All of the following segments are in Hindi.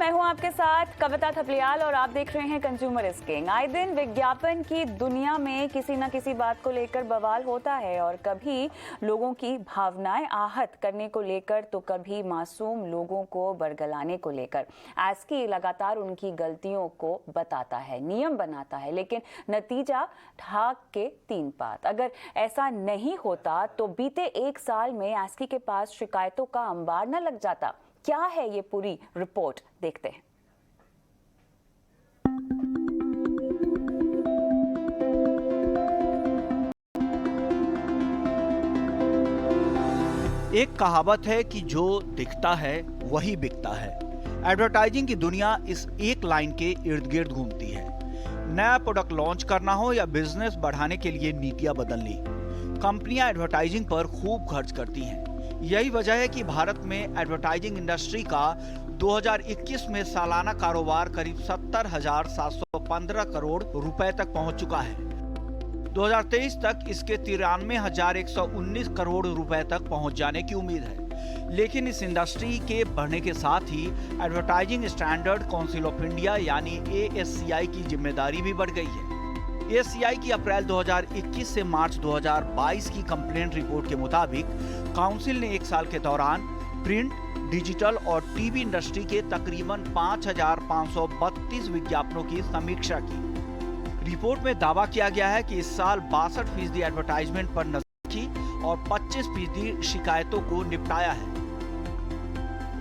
मैं हूं आपके साथ कविता थपलियाल और आप देख रहे हैं कंज्यूमर इज किंग। आए दिन विज्ञापन की दुनिया में किसी न किसी बात को लेकर बवाल होता है और कभी लोगों की भावनाएं आहत करने को लेकर तो कभी मासूम लोगों को बरगलाने को लेकर। एस्की लगातार उनकी गलतियों को बताता है, नियम बनाता है, लेकिन नतीजा ढाक के तीन पात। अगर ऐसा नहीं होता तो बीते एक साल में एस्की के पास शिकायतों का अंबार न लग जाता। क्या है ये पूरी रिपोर्ट, देखते हैं। एक कहावत है कि जो दिखता है वही बिकता है। एडवर्टाइजिंग की दुनिया इस एक लाइन के इर्द गिर्द घूमती है। नया प्रोडक्ट लॉन्च करना हो या बिजनेस बढ़ाने के लिए नीतियां बदलनी, कंपनियां एडवर्टाइजिंग पर खूब खर्च करती हैं। यही वजह है कि भारत में एडवर्टाइजिंग इंडस्ट्री का 2021 में सालाना कारोबार करीब 70,715 करोड़ रुपए तक पहुंच चुका है। 2023 तक इसके 93,119 करोड़ रुपए तक पहुंच जाने की उम्मीद है। लेकिन इस इंडस्ट्री के बढ़ने के साथ ही advertising standard council of India यानी ASCI की जिम्मेदारी भी बढ़ गई है। ASCI की अप्रैल 2021 से मार्च 2022 की कंप्लेंट रिपोर्ट के मुताबिक काउंसिल ने एक साल के दौरान प्रिंट, डिजिटल और टीवी इंडस्ट्री के तकरीबन 5,532 विज्ञापनों की समीक्षा की। रिपोर्ट में दावा किया गया है कि इस साल 62% एडवर्टाइजमेंट पर नजर रखी और 25% शिकायतों को निपटाया है।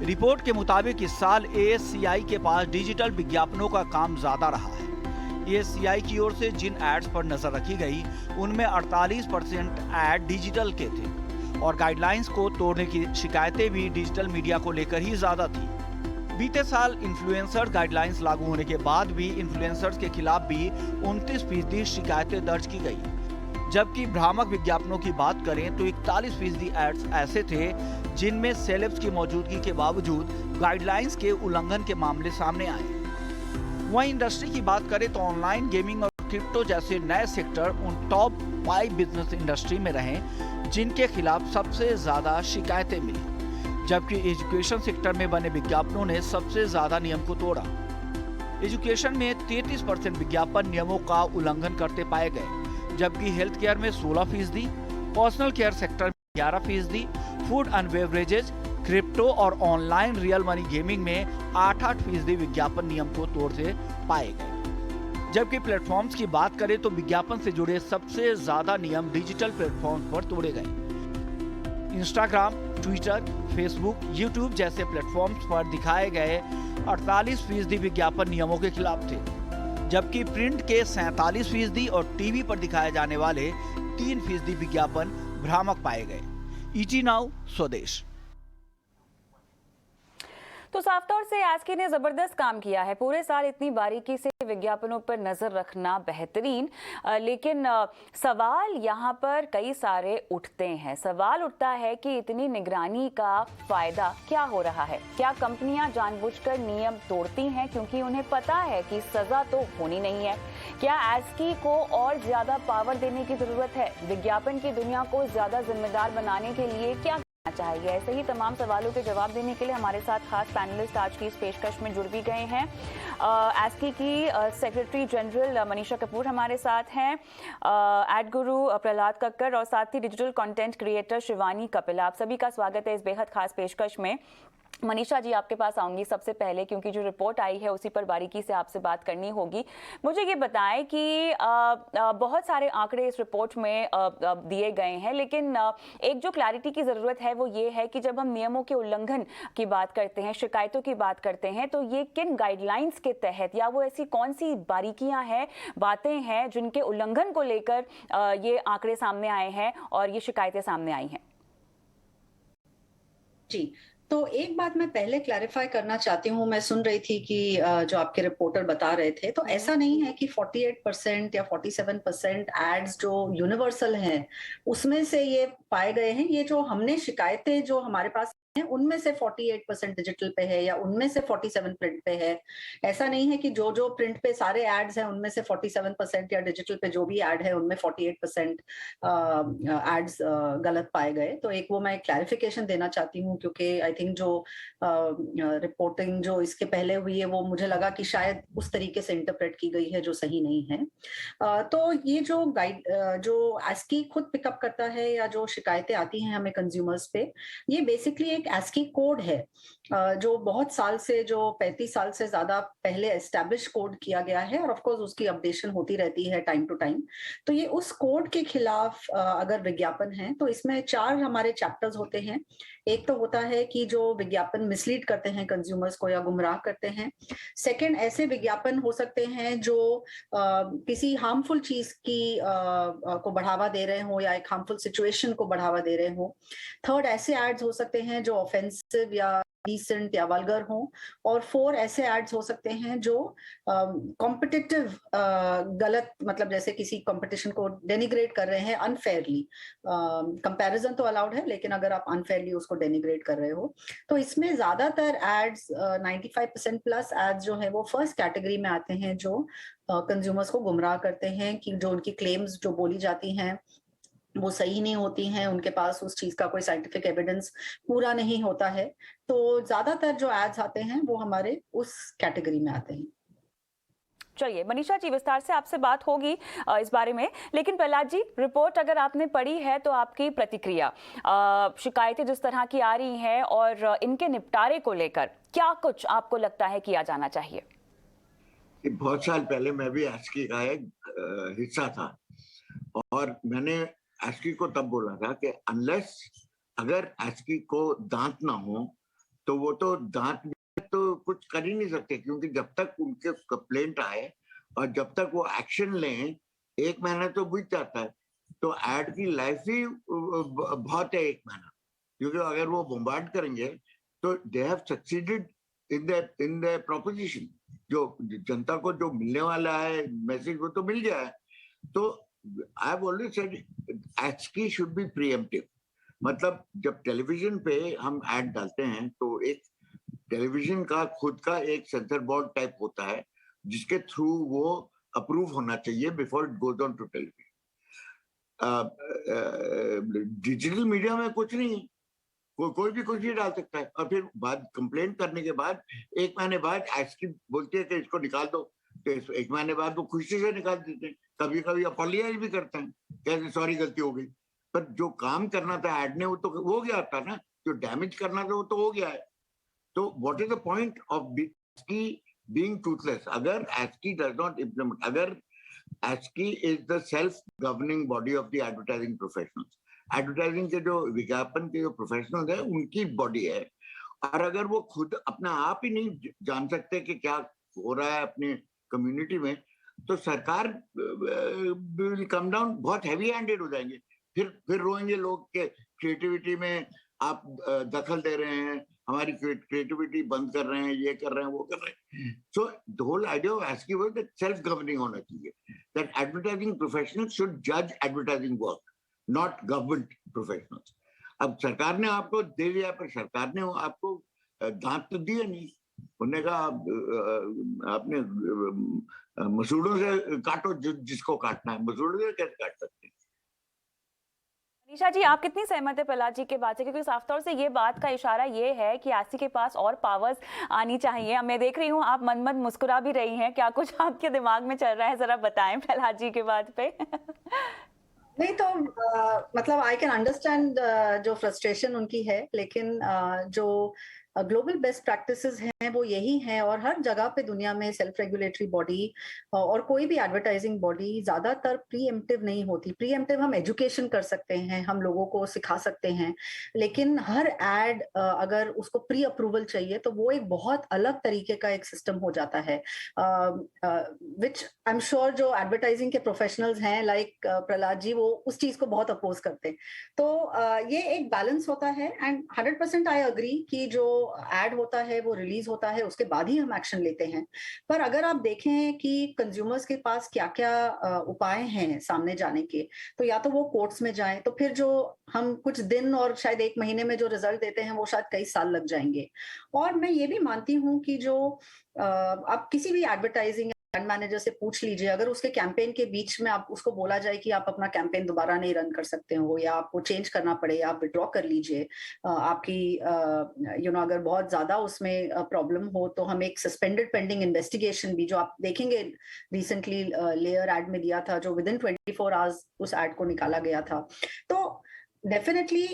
रिपोर्ट के मुताबिक इस साल ASCI के पास डिजिटल विज्ञापनों का काम ज्यादा रहा है। ASCI की ओर से जिन एड्स पर नजर रखी गई उनमें 48% एड डिजिटल के थे और गाइडलाइंस को तोड़ने की शिकायतें भी डिजिटल मीडिया को लेकर ही ज्यादा थी। बीते साल इन्फ्लुएंसर गाइडलाइंस लागू होने के बाद भी इन्फ्लुएंसर्स के खिलाफ भी 29% शिकायतें दर्ज की गई। जबकि भ्रामक विज्ञापनों की बात करें तो 41% एड्स ऐसे थे जिनमें सेलेब्स की मौजूदगी के बावजूद गाइडलाइंस के उल्लंघन के मामले सामने आए। वहीं इंडस्ट्री की बात करें तो ऑनलाइन गेमिंग और क्रिप्टो जैसे नए सेक्टर उन टॉप 5 बिजनेस इंडस्ट्री में रहे जिनके खिलाफ सबसे ज्यादा शिकायतें मिली। जबकि एजुकेशन सेक्टर में बने विज्ञापनों ने सबसे ज्यादा नियम को तोड़ा। एजुकेशन में 33% विज्ञापन नियमों का उल्लंघन करते पाए गए, जबकि हेल्थ केयर में 16%, पर्सनल केयर सेक्टर में 11%, फूड एंड बेवरेजेज, क्रिप्टो और ऑनलाइन रियल मनी गेमिंग में 8% विज्ञापन नियम को तोड़ते पाए गए। जबकि प्लेटफॉर्म्स की बात करें तो विज्ञापन से जुड़े सबसे ज्यादा नियम डिजिटल प्लेटफॉर्म पर तोड़े गए। इंस्टाग्राम, ट्विटर, फेसबुक, यूट्यूब जैसे प्लेटफॉर्म्स पर दिखाए गए 48% विज्ञापन नियमों के खिलाफ थे, जबकि प्रिंट के 47% और टीवी पर दिखाए जाने वाले 3% विज्ञापन भ्रामक पाए गए। ET नाउ स्वदेश। तो साफ तौर से एस्की ने जबरदस्त काम किया है। पूरे साल इतनी बारीकी से विज्ञापनों पर नजर रखना बेहतरीन, लेकिन सवाल यहाँ पर कई सारे उठते हैं। सवाल उठता है कि इतनी निगरानी का फायदा क्या हो रहा है? क्या कंपनियां जानबूझकर नियम तोड़ती हैं क्योंकि उन्हें पता है कि सजा तो होनी नहीं है? क्या एस्की को और ज्यादा पावर देने की जरूरत है? विज्ञापन की दुनिया को ज्यादा जिम्मेदार बनाने के लिए क्या चाहिए? ऐसे ही तमाम सवालों के जवाब देने के लिए हमारे साथ खास पैनलिस्ट आज की इस पेशकश में जुड़ भी गए हैं। एस्की की सेक्रेटरी जनरल मनीषा कपूर हमारे साथ हैं, एड गुरु प्रहलाद कक्कर और साथ ही digital content creator Shivani Kapil. आप सभी का स्वागत है इस बेहद खास पेशकश में। मनीषा जी, आपके पास आऊंगी सबसे पहले क्योंकि जो रिपोर्ट आई है उसी पर बारीकी से आपसे बात करनी होगी। मुझे ये बताएं कि बहुत सारे आंकड़े इस रिपोर्ट में दिए गए हैं, लेकिन एक जो क्लैरिटी की ज़रूरत है वो ये है कि जब हम नियमों के उल्लंघन की बात करते हैं, शिकायतों की बात करते हैं, तो ये किन गाइडलाइंस के तहत या वो ऐसी कौन सी बारीकियां हैं, बातें हैं जिनके उल्लंघन को लेकर ये आंकड़े सामने आए हैं और ये शिकायतें सामने आई हैं? जी, तो एक बात मैं पहले क्लैरिफाई करना चाहती हूँ। मैं सुन रही थी कि जो आपके रिपोर्टर बता रहे थे, तो ऐसा नहीं है कि 48% या 47% एड्स जो यूनिवर्सल हैं, उसमें से ये पाए गए हैं। ये जो हमने शिकायतें जो हमारे पास उनमें से 48% डिजिटल पे है या उनमें से 47 प्रिंट पे है। ऐसा नहीं है कि जो जो प्रिंट पे सारे एड्स हैं उनमें से 47% या डिजिटल पे जो भी एड है उनमें 48% एड्स गलत पाए गए। तो एक वो मैं क्लैरिफिकेशन देना चाहती हूँ, क्योंकि आई थिंक जो रिपोर्टिंग जो इसके पहले हुई है वो मुझे लगा कि शायद उस तरीके से इंटरप्रेट की गई है जो सही नहीं है। तो ये जो जो ASCII खुद पिकअप करता है या जो शिकायतें आती हैं हमें कंज्यूमर्स पे, ये बेसिकली एक ASCII कोड है जो बहुत साल से, जो 35 साल से ज्यादा पहले एस्टैब्लिश कोड किया गया है, और ऑफ कोर्स उसकी अपडेशन होती रहती है टाइम टू टाइम। तो ये उस कोड के खिलाफ अगर विज्ञापन है तो इसमें 4 हमारे चैप्टर्स होते हैं। एक तो होता है कि जो विज्ञापन मिसलीड करते हैं कंज्यूमर्स को या गुमराह करते हैं। सेकंड, ऐसे विज्ञापन हो सकते हैं जो किसी हार्मफुल चीज की को बढ़ावा दे रहे हो या एक हार्मफुल सिचुएशन को बढ़ावा दे रहे हो। थर्ड, ऐसे एड्स हो सकते हैं जो ऑफेंसिव या डिसेंट या वल्गर हो। और 4, ऐसे एड्स हो सकते हैं जो कॉम्पिटिटिव गलत, मतलब जैसे किसी कंपटीशन को डेनिग्रेट कर रहे हैं अनफेयरली। कंपैरिजन तो अलाउड है, लेकिन अगर आप अनफेयरली उसको डेनिग्रेट कर रहे हो तो इसमें ज्यादातर एड्स 95% प्लस एड्स जो है वो फर्स्ट कैटेगरी में आते हैं, जो कंज्यूमर्स को गुमराह करते हैं कि जो उनकी क्लेम्स जो बोली जाती हैं वो सही नहीं होती हैं, उनके पास उस चीज का कोई साइंटिफिक एविडेंस पूरा नहीं होता है। तो ज्यादातर जो एड्स आते हैं वो हमारे उस कैटेगरी में आते हैं। चलिए मनीषा जी, विस्तार से आपसे बात होगी इस बारे में, लेकिन प्रहलाद जी, रिपोर्ट अगर आपने पढ़ी है तो आपकी प्रतिक्रिया, शिकायतें जिस तरह की आ रही हैं और इनके निपटारे को लेकर क्या कुछ आपको लगता है किया जाना चाहिए? बहुत साल पहले मैं भी ASCII का एक हिस्सा था, और मैंने ASCII को तब बोला था कि अनलेस अगर ASCII को दांत ना हो तो वो तो दांत तो कुछ कर ही नहीं सकते, क्योंकि जब तक उनके कंप्लेंट आए और जब तक वो एक्शन लें 1 महीना तो बीत जाता है। तो एड की लाइफ ही बहुत है 1 महीना, क्योंकि अगर वो बम्बार्ड करेंगे तो they have succeeded in the proposition. जो जनता को जो मिलने वाला है मैसेज वो तो मिल गया है। तो I have always said ASCII should be pre-emptive. मतलब जब टेलीविजन पे हम एड डालते हैं तो एक टेलीविजन का खुद का एक सेंसर बोर्ड टाइप होता है जिसके थ्रू वो अप्रूव होना चाहिए before it goes on to television. Digital media में कुछ नहीं है, कोई भी कुछ नहीं डाल सकता है, और फिर बाद कंप्लेंट करने के बाद 1 महीने बाद ASCII बोलती है कि इसको निकाल दो, तो 1 महीने बाद वो खुशी से निकाल देते हैं। कभी कभी अपॉलोजाइज भी करते हैं, कहते सॉरी गलती हो गई, पर जो काम करना था ऐड ने वो तो हो गया था ना, जो डैमेज करना था वो तो हो गया है। तो what is the point of ASCII being Toothless? अगर ASCII डज नॉट इम्प्लीमेंट, अगर ASCII is the self governing body of the advertising professionals, advertising के जो विज्ञापन के जो प्रोफेशनल्स है उनकी बॉडी है, और अगर वो खुद अपना आप ही नहीं जान सकते कि क्या हो रहा है अपने कम्युनिटी में, तो सरकार विल कम डाउन, बहुत हैवी हैंडेड हो जाएंगे। फिर रोएंगे लोग के क्रिएटिविटी में आप दखल दे रहे हैं, हमारी क्रिएटिविटी बंद कर रहे हैं, ये कर रहे हैं, वो कर रहे हैं। So the whole idea of ASCII was that self governing होना चाहिए, दैट एडवर्टाइजिंग प्रोफेशनल्स शुड जज advertising work, not government professionals. अब सरकार ने आपको दे दिया, पर सरकार ने आपको दांत तो दिए नहीं। उन्होंने कहा आपने मसूड़ों से काटो जिसको काटना है, मसूड़ों से कैसे काट सकते हैं? मनीषा जी, आप कितनी सहमत है प्रहलाद जी के बात से, क्योंकि साफ तौर से ये बात का इशारा ये है कि ASCII के पास और पावर्स आनी चाहिए। मैं देख रही हूँ आप मन मुस्कुरा भी रही हैं, क्या कुछ आपके दिमाग में चल रहा है, जरा बताएं प्रहलाद जी के बात पे। नहीं तो मतलब आई कैन अंडरस्टैंड जो फ्रस्ट्रेशन उनकी है, लेकिन जो ग्लोबल बेस्ट प्रैक्टिसेस हैं वो यही हैं, और हर जगह पे दुनिया में सेल्फ रेगुलेटरी बॉडी और कोई भी एडवर्टाइजिंग बॉडी ज्यादातर प्रीएम्प्टिव नहीं होती। प्रीएम्प्टिव हम एजुकेशन कर सकते हैं, हम लोगों को सिखा सकते हैं, लेकिन हर एड अगर उसको प्री अप्रूवल चाहिए तो वो एक बहुत अलग तरीके का एक सिस्टम हो जाता है, विच आई एम श्योर जो एडवर्टाइजिंग के प्रोफेशनल्स हैं लाइक प्रहलाद जी वो उस चीज को बहुत अपोज करते हैं। तो ये एक बैलेंस होता है, एंड 100% आई अग्री कि जो एड होता है वो रिलीज होता है, उसके बाद ही हम एक्शन लेते हैं। पर अगर आप देखें कि कंज्यूमर्स के पास क्या क्या उपाय हैं सामने जाने के, तो या तो वो कोर्ट्स में जाएं, तो फिर जो हम कुछ दिन और शायद 1 महीने में जो रिजल्ट देते हैं वो शायद कई साल लग जाएंगे। और मैं ये भी मानती हूँ कि जो आप किसी भी एडवर्टाइजिंग ब्रांड मैनेजर से पूछ लीजिए, अगर उसके कैंपेन के बीच में आप उसको बोला जाए कि आप अपना कैंपेन दोबारा नहीं रन कर सकते हो या आपको चेंज करना पड़े, आप विड्रॉ कर लीजिए, आपकी अगर बहुत ज्यादा उसमें प्रॉब्लम हो तो हम एक सस्पेंडेड पेंडिंग इन्वेस्टिगेशन भी, जो आप देखेंगे रिसेंटली लेयर एड में दिया था, जो विद इन 24 आवर्स उस एड को निकाला गया था। तो डेफिनेटली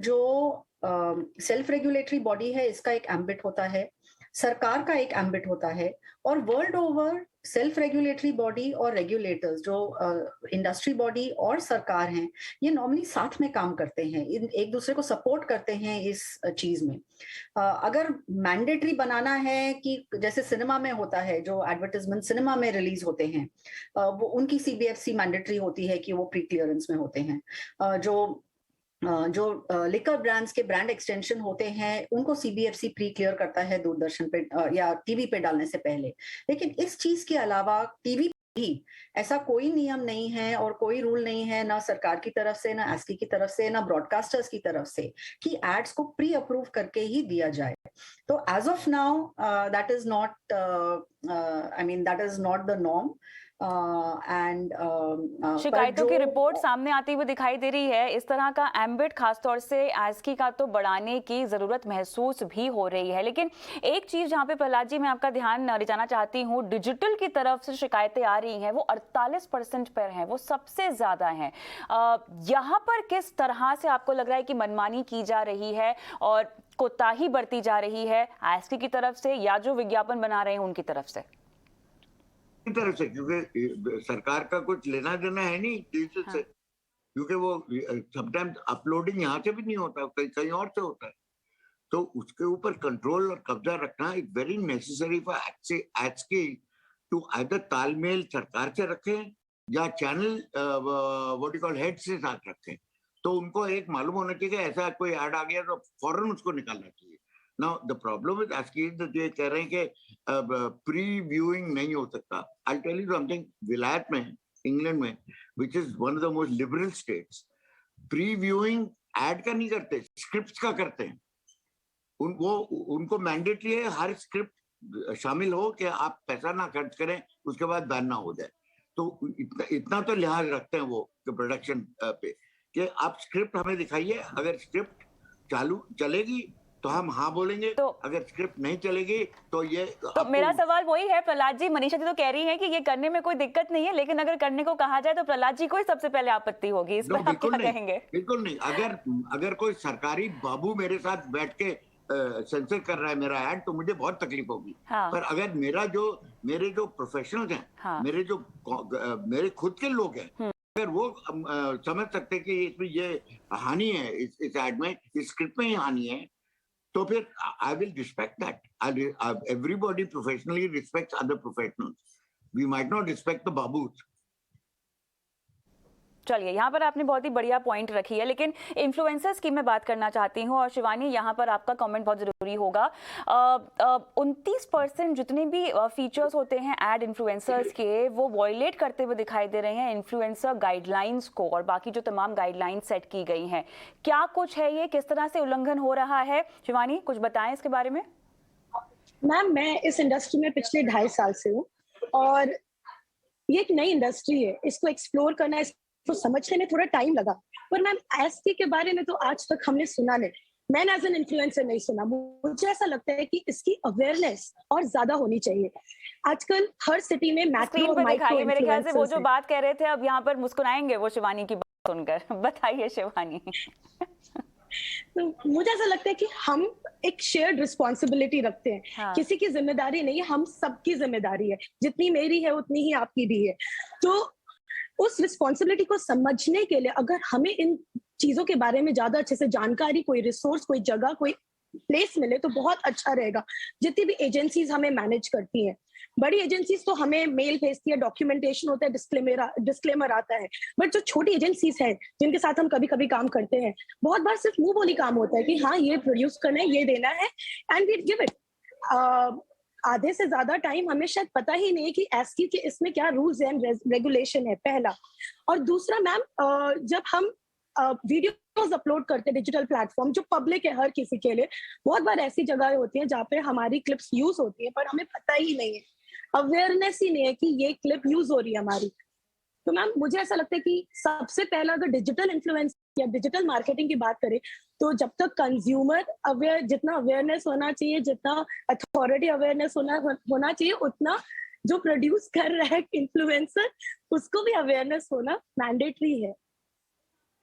जो सेल्फ रेगुलेटरी बॉडी है इसका एक एम्बिट होता है, सरकार का एक एम्बिट होता है, और world over self regulatory body और रेगुलेटर्स जो इंडस्ट्री बॉडी और सरकार हैं, ये नॉर्मली साथ में काम करते हैं, एक दूसरे को सपोर्ट करते हैं इस चीज में। अगर मैंडेटरी बनाना है कि जैसे सिनेमा में होता है, जो एडवर्टाइजमेंट सिनेमा में रिलीज होते हैं वो उनकी CBFC मैंडेटरी होती है कि वो प्री क्लियरेंस में होते हैं। जो लिकर ब्रांड्स के ब्रांड एक्सटेंशन होते हैं उनको CBFC प्री क्लियर करता है दूरदर्शन पे या टीवी पे डालने से पहले। लेकिन इस चीज के अलावा टीवी भी ऐसा कोई नियम नहीं है और कोई रूल नहीं है, ना सरकार की तरफ से, ना ASCI की तरफ से, ना ब्रॉडकास्टर्स की तरफ से, कि एड्स को प्री अप्रूव करके ही दिया जाए। तो as of now that is not that is not the norm. शिकायतों की रिपोर्ट सामने आती हुई दिखाई दे रही है। इस तरह का एम्बिट खासतौर से ASCI का तो बढ़ाने की जरूरत महसूस भी हो रही है। लेकिन एक चीज जहां पे प्रहलाद जी मैं आपका ध्यान रिझाना चाहती हूँ, डिजिटल की तरफ से शिकायतें आ रही हैं वो 48% पर हैं, वो सबसे ज्यादा हैं। यहाँ पर किस तरह से आपको लग रहा है कि मनमानी की जा रही है और कोताही बरती जा रही है ASCI की तरफ से या जो विज्ञापन बना रहे हैं उनकी तरफ से? तरफ से, क्योंकि सरकार का कुछ लेना देना है नहीं डिजिटल से, क्योंकि वो समटाइम्स अपलोडिंग यहाँ से भी नहीं होता, कहीं और से होता है। तो उसके ऊपर कंट्रोल और कब्जा रखना is very necessary for ASCI to either तालमेल सरकार से रखें या channel what you call head से साथ रखें। तो उनको एक मालूम होना चाहिए कि ऐसा कोई ऐड आ गया तो फौरन उसको निकालना चाहिए। Now the problem with ASCI is that ये कह रहे हैं कि प्री व्यूइंग नहीं हो सकता। I'll tell you something, विलायत में, इंग्लैंड में, which is one of the most liberal states, pre viewing add का नहीं करते, स्क्रिप्ट का करते हैं। उनको मैंडेटरी है हर स्क्रिप्ट शामिल हो कि आप पैसा ना खर्च करें, उसके बाद बैन ना हो जाए। तो इतना तो लिहाज रखते हैं वो प्रोडक्शन पे कि आप स्क्रिप्ट हमें दिखाइए, अगर स्क्रिप्ट चालू चलेगी तो हम हाँ बोलेंगे, तो अगर स्क्रिप्ट नहीं चलेगी तो ये तो मेरा सवाल वही है प्रहलाद जी, मनीषा जी तो कह रही हैं कि ये करने में कोई दिक्कत नहीं है, लेकिन अगर करने को कहा जाए तो प्रहलाद जी को ही सबसे पहले आपत्ति होगी। इस पर आप क्या कहेंगे? बिल्कुल नहीं। अगर कोई सरकारी बाबू मेरे साथ बैठ के सेंसर कर रहा है मेरा ऐड, तो मुझे बहुत तकलीफ होगी। हाँ। पर अगर मेरे जो प्रोफेशनल्स हैं, हाँ। मेरे खुद के लोग हैं, अगर वो समझ सकते हैं कि इसमें ये हानि है, इस ऐड में, इस स्क्रिप्ट में ही हानि है, तो फिर I will respect that. Everybody professionally respects other professionals. We might not respect the babus. चलिए, यहाँ पर आपने बहुत ही बढ़िया पॉइंट रखी है, लेकिन इन्फ्लुएंसर्स की मैं बात करना चाहती हूँ। और शिवानी, यहाँ पर आपका कमेंट बहुत जरूरी होगा। 29% जितने भी फीचर्स होते हैं एड इन्फ्लुएंसर्स के, वो वॉयलेट करते हुए दिखाई दे रहे हैं इन्फ्लुएंसर गाइडलाइंस को और बाकी जो तमाम गाइडलाइंस सेट की गई हैं। क्या कुछ है ये, किस तरह से उल्लंघन हो रहा है? शिवानी, कुछ बताएं इसके बारे में। मैम, मैं इस इंडस्ट्री में पिछले 2.5 साल से हूँ और ये एक नई इंडस्ट्री है, इसको एक्सप्लोर करना, तो समझने में थोड़ा टाइम लगा। पर मैम, ASCI के बारे में तो आज तक हमने सुना नहीं, मैंने एज एन इन्फ्लुएंसर नहीं सुना। मुझे ऐसा लगता है कि इसकी अवेयरनेस और ज्यादा होनी चाहिए। आजकल हर सिटी में मैक्रो और माइक्रो, मेरे ख्याल से वो जो बात कह रहे थे अब यहाँ पर मुस्कुराएंगे वो शिवानी की बात सुनकर। बताइए शिवानी। तो मुझे ऐसा लगता है कि हम एक शेयर्ड रिस्पॉन्सिबिलिटी रखते हैं। हाँ। किसी की जिम्मेदारी नहीं है, हम सबकी जिम्मेदारी है। जितनी मेरी है उतनी ही आपकी भी है। तो उस रिस्पॉन्सिबिलिटी को समझने के लिए अगर हमें इन चीजों के बारे में ज्यादा अच्छे से जानकारी, कोई रिसोर्स, कोई जगह, कोई प्लेस मिले तो बहुत अच्छा रहेगा। जितनी भी एजेंसीज हमें मैनेज करती हैं, बड़ी एजेंसीज तो हमें मेल भेजती है, डॉक्यूमेंटेशन होता है, डिस्क्लेमर आता है, बट जो छोटी एजेंसीज हैं जिनके साथ हम कभी कभी काम करते हैं, बहुत बार सिर्फ मुंह बोली काम होता है कि हाँ ये प्रोड्यूस करना है, ये देना है, एंड वी गिव इट। आधे से ज्यादा टाइम हमें शायद पता ही नहीं कि एस्की के इसमें क्या रूल्स एंड रेगुलेशन है, पहला। और दूसरा मैम, जब हम वीडियोस अपलोड करते हैं डिजिटल प्लेटफॉर्म जो पब्लिक है हर किसी के लिए, बहुत बार ऐसी जगह होती हैं जहाँ पे हमारी क्लिप्स यूज होती है पर हमें पता ही नहीं है, अवेयरनेस ही नहीं है कि ये क्लिप यूज हो रही है हमारी। तो मैम मुझे ऐसा लगता है कि सबसे पहला अगर डिजिटल इन्फ्लुएंस या डिजिटल मार्केटिंग की बात करें, तो जब तक कंज्यूमर अवेयर, जितना अवेयरनेस होना चाहिए, जितना अथॉरिटी अवेयरनेस होना चाहिए, उतना जो प्रोड्यूस कर रहा है इन्फ्लुएंसर उसको भी अवेयरनेस होना मैंडेटरी है।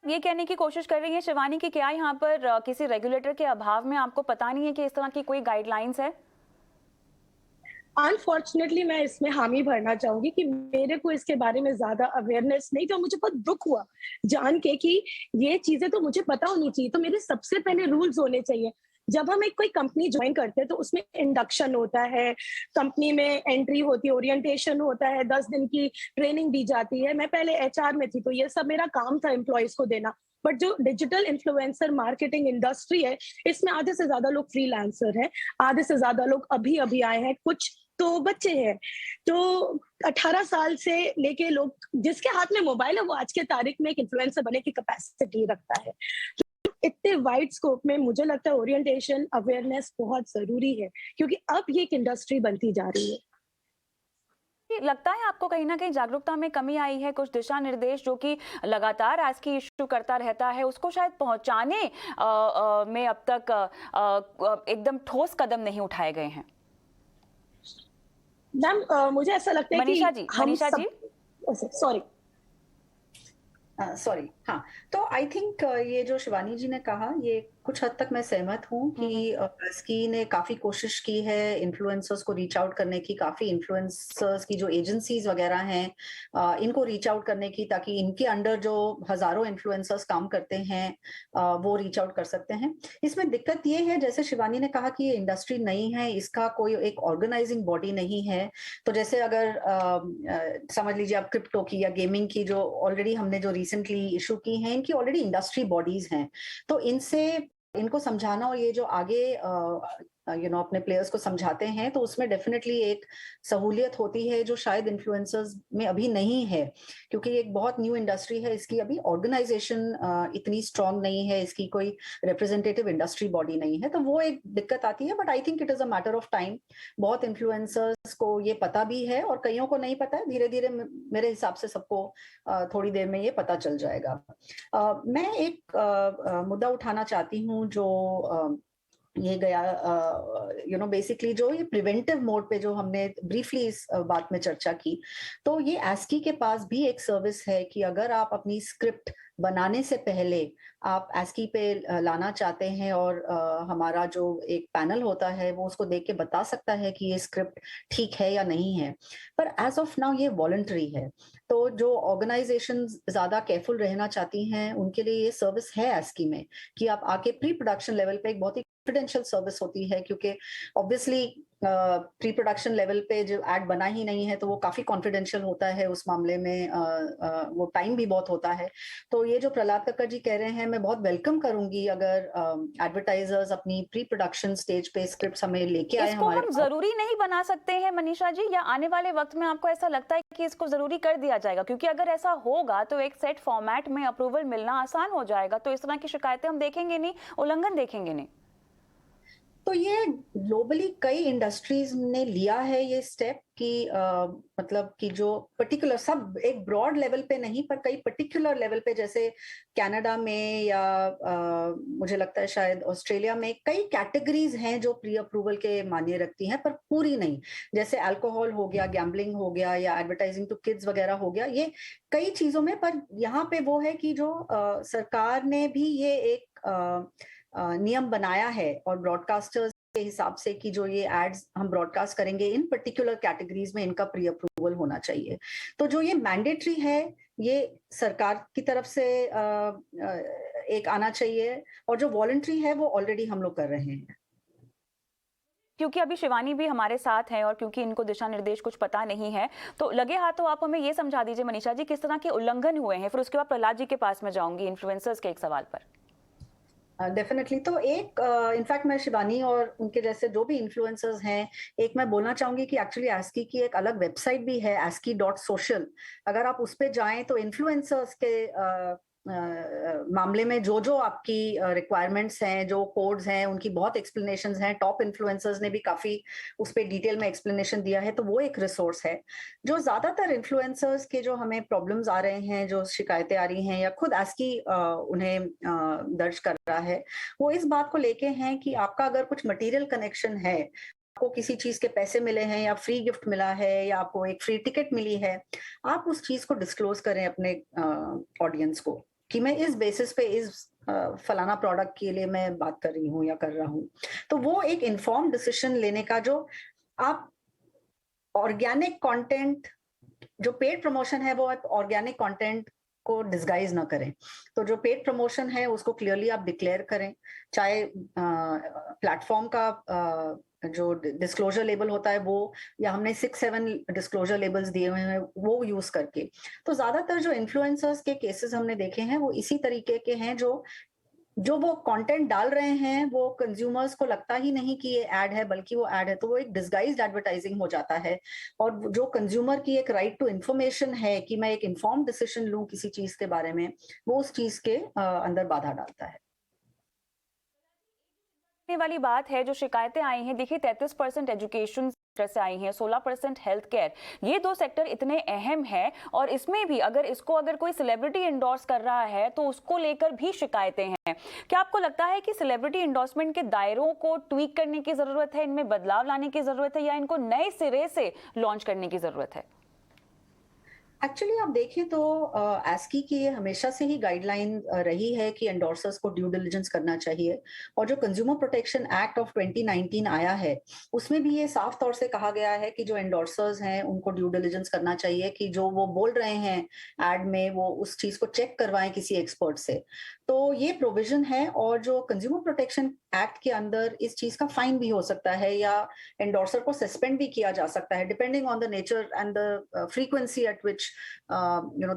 ये कहने की कोशिश कर रही है शिवानी कि क्या यहाँ पर किसी रेगुलेटर के अभाव में आपको पता नहीं है कि इस तरह की कोई गाइडलाइंस है? अनफॉर्चुनेटली मैं इसमें हामी भरना चाहूंगी कि मेरे को इसके बारे में ज्यादा अवेयरनेस नहीं, तो मुझे बहुत दुख हुआ जान के कि ये चीजें तो मुझे पता होनी चाहिए। तो मेरे सबसे पहले रूल्स होने चाहिए। जब हम एक कोई कंपनी ज्वाइन करते हैं तो उसमें इंडक्शन होता है, कंपनी में एंट्री होती है, ओरिएंटेशन होता है, 10 दिन की ट्रेनिंग दी जाती है। मैं पहले एचआर में थी तो ये सब मेरा काम था एम्प्लॉयज को देना। बट जो डिजिटल इन्फ्लुएंसर मार्केटिंग इंडस्ट्री है, इसमें आधे से ज्यादा लोग फ्रीलांसर हैं, आधे से ज्यादा लोग अभी अभी आए हैं, कुछ तो बच्चे हैं। तो 18 साल से लेके लोग जिसके हाथ में मोबाइल है वो आज के तारीख में एक इन्फ्लुएंसर बनने की कैपेसिटी रखता है। इतने वाइड स्कोप में मुझे लगता है ओरिएंटेशन, अवेयरनेस बहुत जरूरी है, क्योंकि अब ये एक इंडस्ट्री बनती जा रही है। लगता है आपको कहीं ना कहीं जागरूकता में कमी आई है? कुछ दिशा निर्देश जो कि लगातार आज की इश्यू करता रहता है उसको शायद पहुंचाने में अब तक एकदम ठोस कदम नहीं उठाए गए हैं। मैम मुझे ऐसा लगता है कि मनीषा जी सॉरी हाँ, तो आई थिंक ये जो शिवानी जी ने कहा ये कुछ हद तक मैं सहमत हूँ कि एस्की ने काफी कोशिश की है इन्फ्लुएंसर्स को रीच आउट करने की, काफी इन्फ्लुएंसर्स की जो एजेंसीज वगैरह हैं इनको रीच आउट करने की, ताकि इनके अंडर जो हजारों इन्फ्लुएंसर्स काम करते हैं वो रीच आउट कर सकते हैं। इसमें दिक्कत ये है, जैसे शिवानी ने कहा कि ये इंडस्ट्री नहीं है, इसका कोई एक ऑर्गेनाइजिंग बॉडी नहीं है। तो जैसे अगर समझ लीजिए आप क्रिप्टो की या गेमिंग की जो ऑलरेडी हमने जो रिसेंटली इशू की हैं, इनकी ऑलरेडी इंडस्ट्री बॉडीज हैं, तो इनको समझाना और ये जो आगे अपने प्लेयर्स को समझाते हैं तो उसमें डेफिनेटली एक सहूलियत होती है जो शायद इन्फ्लुएंसर्स में अभी नहीं है, क्योंकि ये एक बहुत न्यू इंडस्ट्री है, इसकी अभी ऑर्गेनाइजेशन इतनी स्ट्रांग नहीं है, इसकी कोई रिप्रेजेंटेटिव इंडस्ट्री बॉडी नहीं है, तो वो एक दिक्कत आती है। But I think it is a matter of time. बहुत इन्फ्लुएंसर्स को ये पता भी है और कईयों को नहीं पता है, धीरे धीरे मेरे हिसाब से सबको थोड़ी देर में ये पता चल जाएगा। मैं एक मुद्दा उठाना चाहती हूँ जो ये गया बेसिकली जो ये प्रिवेंटिव मोड पे जो हमने ब्रीफली इस बात में चर्चा की, तो ये एस्की के पास भी एक सर्विस है कि अगर आप अपनी स्क्रिप्ट बनाने से पहले आप एस्की पे लाना चाहते हैं और हमारा जो एक पैनल होता है वो उसको देख के बता सकता है कि ये स्क्रिप्ट ठीक है या नहीं है, पर एज ऑफ नाउ ये वॉलंटरी है। तो जो ऑर्गेनाइजेशन ज्यादा केयरफुल रहना चाहती हैं उनके लिए ये सर्विस है एस्की में कि आप आके प्री प्रोडक्शन लेवल पे, एक बहुत ही कॉन्फिडेंशियल सर्विस होती है, क्योंकि ऑब्वियसली प्री प्रोडक्शन लेवल पे जो एड बना ही नहीं है तो वो काफी कॉन्फिडेंशियल होता है, उस मामले में वो टाइम भी बहुत होता है। तो ये जो प्रहलाद कक्कड़ जी कह रहे हैं, मैं बहुत वेलकम करूंगी अगर एडवर्टाइजर्स अपनी प्री प्रोडक्शन स्टेज पे स्क्रिप्ट्स हमें लेके आए। इसको हम जरूरी नहीं बना सकते हैं मनीषा जी, या आने वाले वक्त में आपको ऐसा लगता है कि इसको जरूरी कर दिया जाएगा? क्योंकि अगर ऐसा होगा तो एक सेट फॉर्मेट में अप्रूवल मिलना आसान हो जाएगा, तो इस तरह की शिकायतें हम देखेंगे नहीं, उल्लंघन देखेंगे नहीं। तो ये ग्लोबली कई इंडस्ट्रीज ने लिया है ये स्टेप कि मतलब कि जो पर्टिकुलर, सब एक ब्रॉड लेवल पे नहीं पर कई पर्टिकुलर लेवल पे, जैसे कनाडा में या मुझे लगता है शायद ऑस्ट्रेलिया में कई कैटेगरीज हैं जो प्री अप्रूवल के मान्य रखती हैं, पर पूरी नहीं। जैसे अल्कोहल हो गया, गैम्बलिंग हो गया, या एडवर्टाइजिंग टू किड्स वगैरह हो गया, ये कई चीजों में। पर यहाँ पे वो है कि जो सरकार ने भी ये एक नियम बनाया है और ब्रॉडकास्टर्स के हिसाब से कि जो ये एड्स हम ब्रॉडकास्ट करेंगे इन पर्टिकुलर कैटेगरीज में, इनका प्री अप्रूवल होना चाहिए। तो जो ये मैंडेटरी है ये सरकार की तरफ से एक आना चाहिए, और जो वॉलंटरी है वो ऑलरेडी हम लोग कर रहे हैं। क्योंकि अभी शिवानी भी हमारे साथ हैं और क्योंकि इनको दिशा निर्देश कुछ पता नहीं है, तो लगे हाथों आप हमें ये समझा दीजिए मनीषा जी, किस तरह के उल्लंघन हुए हैं। फिर उसके बाद प्रहलाद जी के पास में जाऊंगी इन्फ्लुएंसर्स के एक सवाल पर। डेफिनेटली तो एक इनफैक्ट मैं शिवानी और उनके जैसे जो भी इन्फ्लुएंसर्स हैं, एक मैं बोलना चाहूंगी कि एक्चुअली ASCI की एक अलग वेबसाइट भी है, ASCI.social। अगर आप उस पे जाएं तो इन्फ्लुएंसर्स के मामले में जो जो आपकी रिक्वायरमेंट्स हैं, जो कोड्स हैं, उनकी बहुत एक्सप्लेनेशंस हैं। टॉप इन्फ्लुएंसर्स ने भी काफी उस पे डिटेल में एक्सप्लेनेशन दिया है, तो वो एक रिसोर्स है। जो ज्यादातर इन्फ्लुएंसर्स के जो हमें प्रॉब्लम्स आ रहे हैं, जो शिकायतें आ रही हैं, या खुद ASCI उन्हें दर्ज कर रहा है, वो इस बात को लेके हैं कि आपका अगर कुछ मटेरियल कनेक्शन है, आपको किसी चीज के पैसे मिले हैं या फ्री गिफ्ट मिला है या आपको एक फ्री टिकट मिली है, आप उस चीज को डिस्क्लोज करें अपने ऑडियंस को कि मैं इस बेसिस पे इस फलाना प्रोडक्ट के लिए मैं बात कर रही हूँ या कर रहा हूँ। तो वो एक इन्फॉर्म डिसीजन लेने का, जो आप ऑर्गेनिक कंटेंट, जो पेड प्रमोशन है, वो आप ऑर्गेनिक कंटेंट को डिस्गाइज ना करें। तो जो पेड प्रमोशन है उसको क्लियरली आप डिक्लेयर करें, चाहे प्लेटफॉर्म का जो डिस्क्लोजर लेबल होता है वो, या हमने 6-7 डिस्क्लोजर लेबल्स दिए हुए हैं वो यूज करके। तो ज्यादातर जो इन्फ्लुएंसर्स के केसेस हमने देखे हैं वो इसी तरीके के हैं, जो वो कंटेंट डाल रहे हैं वो कंज्यूमर्स को लगता ही नहीं कि ये ऐड है, बल्कि वो ऐड है, तो वो एक डिस्गाइज्ड एडवर्टाइजिंग हो जाता है। और जो कंज्यूमर की एक राइट टू इन्फॉर्मेशन है कि मैं एक इन्फॉर्म डिसीजन लूं किसी चीज के बारे में, वो उस चीज के अंदर बाधा डालता है। वाली बात है, जो शिकायतें आई हैं, देखिए 33% एजुकेशन से आई हैं, 16% हेल्थ केयर। ये दो सेक्टर इतने अहम हैं और इसमें भी अगर कोई सेलिब्रिटी इंडोर्स कर रहा है तो उसको लेकर भी शिकायतें हैं। क्या आपको लगता है कि सेलिब्रिटी इंडोर्समेंट के दायरों को ट्वीक करने की जरूरत है, इनमें बदलाव लाने की जरूरत है, या इनको नए सिरे से लॉन्च करने की जरूरत है? एक्चुअली आप देखें तो ASCI की ये हमेशा से ही गाइडलाइन रही है कि एंडोर्सर्स को ड्यू डिलिजेंस करना चाहिए। और जो कंज्यूमर प्रोटेक्शन एक्ट ऑफ 2019 आया है, उसमें भी ये साफ तौर से कहा गया है कि जो एंडोर्सर्स हैं उनको ड्यू डिलिजेंस करना चाहिए, कि जो वो बोल रहे हैं एड में वो उस चीज को चेक करवाएं किसी एक्सपर्ट से। तो ये प्रोविजन है, और जो कंज्यूमर प्रोटेक्शन एक्ट के अंदर इस चीज का फाइन भी हो सकता है या एंडोर्सर को सस्पेंड भी किया जा सकता है, depending on the nature and the frequency eight which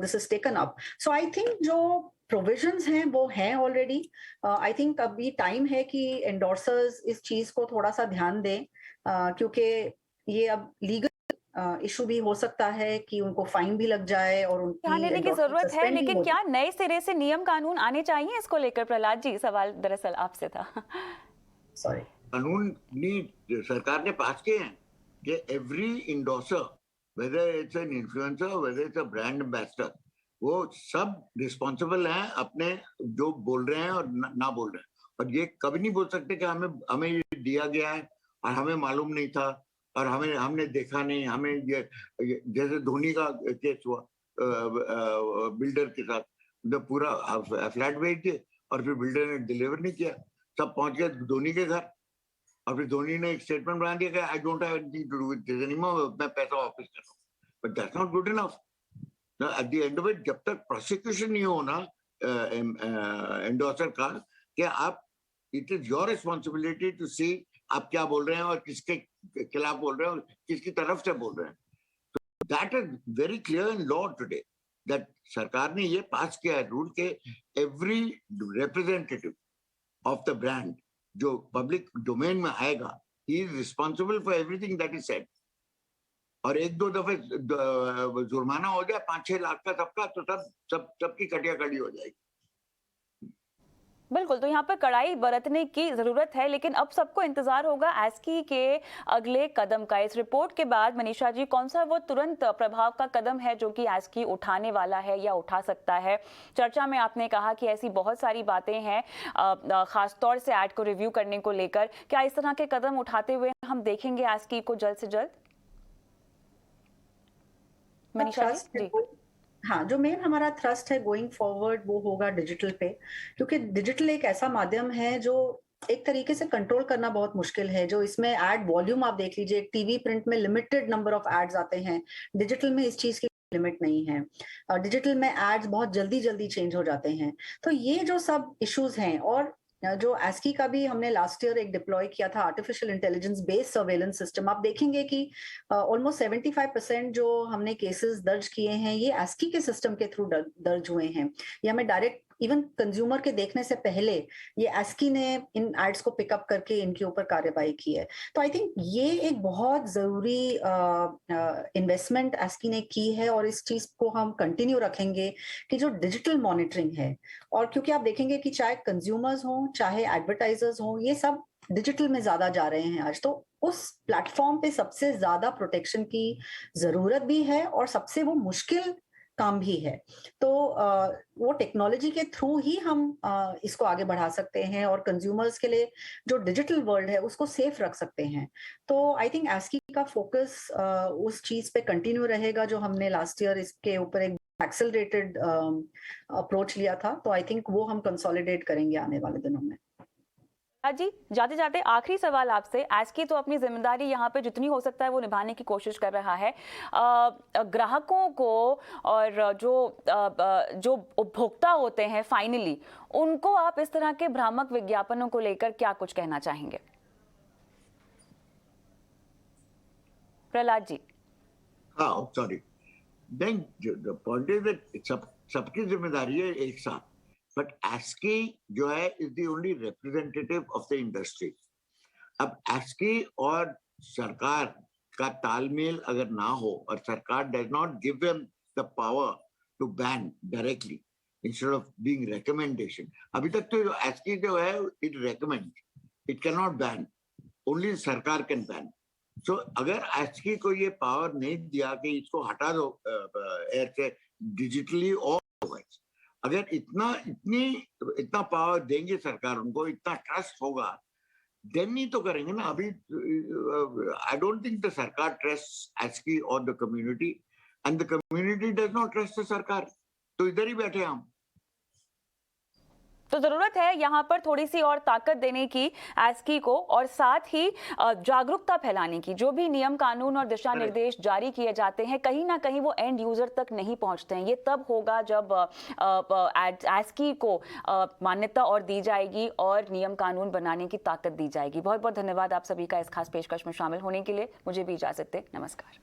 this is taken up. So I think जो प्रोविजंस हैं वो हैं ऑलरेडी। आई थिंक अभी टाइम है कि एंडोर्सर्स इस चीज को थोड़ा सा ध्यान दें, क्योंकि ये अब लीगल इशू भी हो सकता है कि उनको फाइन भी लग जाए और उनकी ध्यान देने की जरूरत है, लेकिन क्या नए सिरे से नियम कानून आने चाहिए इसको लेकर? प्रहलाद जी, सवाल दरअसल आपसे था। सॉरी, कानून सरकार ने पास किए हैं कि every इंडोर्सर, whether it's an influencer, whether it's a brand ambassador, वो सब रिस्पॉन्सिबल हैं अपने जो बोल रहे हैं और ना बोल रहे हैं। और ये कभी नहीं बोल सकते कि हमें ये दिया गया है और हमें मालूम नहीं था और हमने देखा नहीं। हमें ये जैसे धोनी का केस हुआ बिल्डर के साथ, जब पूरा फ्लैट बेच दिए और फिर बिल्डर ने डिलीवर नहीं किया, सब पहुंच गए धोनी के घर और फिर धोनी ने एक स्टेटमेंट बना दिया कि I don't have anything to do with this anymore, मैं पैसा वापस कर रहा हूं। But that's not good enough. At the end of it, जब तक प्रोसिक्यूशन नहीं होना एंडोर्सर का, कि आप, it is your responsibility to see आप क्या बोल रहे हैं और किसके खिलाफ बोल रहे हैं और किसकी तरफ से बोल रहे हैं। That is very clear in law today, that सरकार ने ये पास किया है रूल के every representative of the brand जो पब्लिक डोमेन में आएगा, he is responsible for everything that is said. और एक दो दफे जुर्माना हो जाए 5-6 लाख का सबका, तो सबकी कटिया-कड़ी हो जाएगी। बिल्कुल, तो यहाँ पर कड़ाई बरतने की जरूरत है, लेकिन अब सबको इंतजार होगा ASCI के अगले कदम का। इस रिपोर्ट के बाद मनीषा जी, कौन सा वो तुरंत प्रभाव का कदम है जो कि ASCI उठाने वाला है या उठा सकता है? चर्चा में आपने कहा कि ऐसी बहुत सारी बातें हैं, खासतौर से ऐड को रिव्यू करने को लेकर। क्या इस तरह के कदम उठाते हुए हम देखेंगे ASCI को जल्द से जल्द? मनीषा जी। हाँ, जो मेन हमारा थ्रस्ट है गोइंग फॉरवर्ड वो होगा डिजिटल पे, क्योंकि डिजिटल एक ऐसा माध्यम है जो एक तरीके से कंट्रोल करना बहुत मुश्किल है। जो इसमें एड वॉल्यूम आप देख लीजिए, टीवी प्रिंट में लिमिटेड नंबर ऑफ एड्स आते हैं, डिजिटल में इस चीज की लिमिट नहीं है। डिजिटल में एड्स बहुत जल्दी चेंज हो जाते हैं। तो ये जो सब इश्यूज हैं, और जो ASCII का भी हमने लास्ट ईयर एक डिप्लॉय किया था artificial intelligence based surveillance system, आप देखेंगे कि ऑलमोस्ट 75% जो हमने केसेस दर्ज किए हैं ये ASCII के सिस्टम के थ्रू दर्ज हुए हैं। ये हमें डायरेक्ट इवन कंज्यूमर के देखने से पहले ये ASCII ने इन एड्स को पिकअप करके इनके ऊपर कार्रवाई की है। तो आई थिंक ये एक बहुत जरूरी इन्वेस्टमेंट ASCII ने की है और इस चीज को हम कंटिन्यू रखेंगे कि जो डिजिटल मॉनिटरिंग है, और क्योंकि आप देखेंगे कि चाहे कंज्यूमर्स हों चाहे एडवर्टाइजर्स हों, ये सब डिजिटल में ज्यादा जा रहे हैं आज, तो उस प्लेटफॉर्म पे सबसे ज्यादा प्रोटेक्शन की जरूरत भी है और सबसे वो मुश्किल काम भी है। तो वो टेक्नोलॉजी के थ्रू ही हम इसको आगे बढ़ा सकते हैं और कंज्यूमर्स के लिए जो डिजिटल वर्ल्ड है उसको सेफ रख सकते हैं। तो आई थिंक ASCII का फोकस उस चीज पे कंटिन्यू रहेगा जो हमने लास्ट ईयर इसके ऊपर एक एक्सेलरेटेड अप्रोच लिया था। तो आई थिंक वो हम कंसोलिडेट करेंगे आने वाले दिनों में। जी, जाते जाते आखिरी सवाल आपसे, ASCII तो अपनी जिम्मेदारी यहाँ पे जितनी हो सकता है वो निभाने की कोशिश कर रहा है। ग्राहकों को और जो उपभोक्ता होते हैं फाइनली, उनको आप इस तरह के भ्रामक विज्ञापनों को लेकर क्या कुछ कहना चाहेंगे? प्रहलाद जी। हाँ, सॉरी, नहीं, पॉइंट इज दैट सबकी जिम्मेदारी है एक साथ, बट ASCII जो है is the only representative of the industry. अब ASCII और सरकार का तालमेल अगर ना हो और सरकार does not give them the power to ban directly instead of being recommendation, अभी तक तो ASCII जो है it recommend, it can not ban, only सरकार कैन बैन। सो अगर ASCII को ये पावर नहीं दिया कि इसको हटा दो एयर से डिजिटली और अगर इतना पावर देंगे सरकार उनको, इतना ट्रस्ट होगा, देन ही तो करेंगे ना। अभी आई डोंट थिंक द सरकार ट्रस्ट ASCII और the community, and the community does not trust the सरकार, तो इधर ही बैठे हम। तो जरूरत है यहाँ पर थोड़ी सी और ताकत देने की ASCII को, और साथ ही जागरूकता फैलाने की। जो भी नियम कानून और दिशा निर्देश जारी किए जाते हैं कहीं ना कहीं वो एंड यूजर तक नहीं पहुँचते हैं। ये तब होगा जब ASCII को मान्यता और दी जाएगी और नियम कानून बनाने की ताकत दी जाएगी। बहुत बहुत धन्यवाद आप सभी का इस खास पेशकश में शामिल होने के लिए। मुझे भी इजाजत दें, नमस्कार।